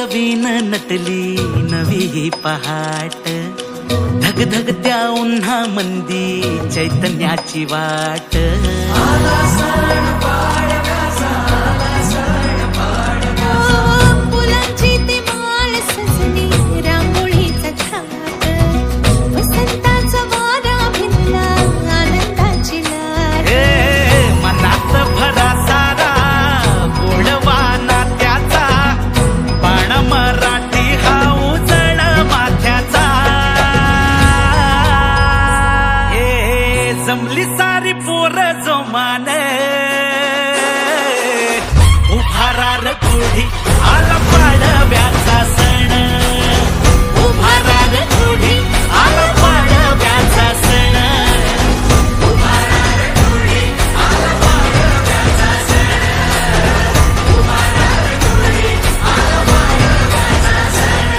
नवीन नटली नवी ही पहाट, धग धग त्या उन्हा मंदी चैतन्याची वाट। फुलांची ती माळ सजली रांगोळीचा थाट, वसंताचा वारा भिनला आनंदाची लाट। मनात भरा सारा गोडवा नात्याचा, बाण मराठी हा उजळ माथ्याचा। जमली सारी पोर जोमान, उभारार कुढी आला पाडव्याचा सण, उभारार कुढी आला पाडव्याचा सण, उभारार कुढी आला पाडव्याचा सण, उभारार कुढी आला पाडव्याचा सण।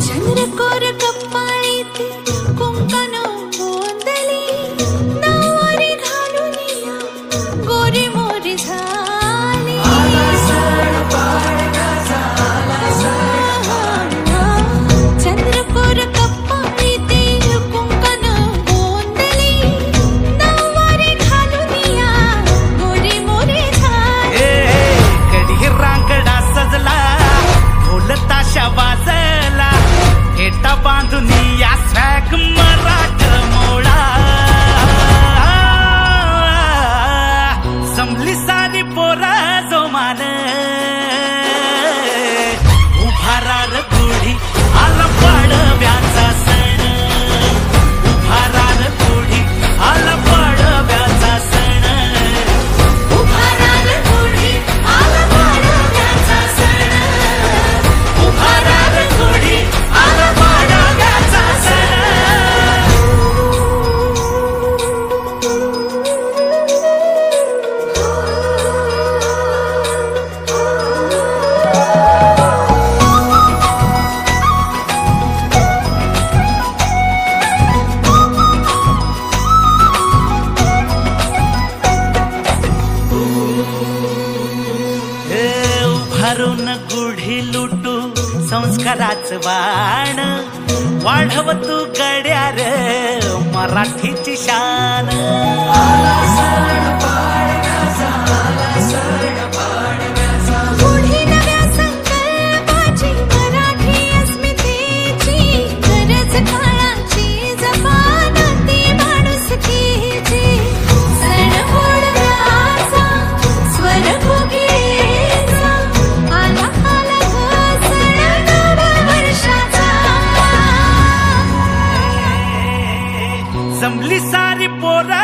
चंद्रकोर कपाळीत कुंकण गोंदली, नऊवारी घालून या गोरी मोरी झाली। चंद्रकोर कपाळीत कुंकण गोंदली, नऊवारी घालून या गोरी मोरी झाली। कडी रांगडा सजला ढोल ताशा वाजला, हेटा बांधून या स्वॅग मराठ मोळा। जमली सारी पोरा जोमान, उभारार कुढी आला पाडव्याचा सण, उभारार कुढी आला पाडव्याचा सण, उभारार कुढी आला पाडव्याचा सण, उभारार कुढी आला पाडव्याचा सण। उभारून गुढी लुटू संस्काराचं बाण, वाढव तू गड्यार मराठीची शान। पुढे नव्या संकल्पाची मराठी अस्मितेची, गरज काळाची जपान ती माणुसकीची। सण गोडव्याचा स्वर भोगीचा, आला आला ग सण नववर्षाचा। जमली सारी पोरा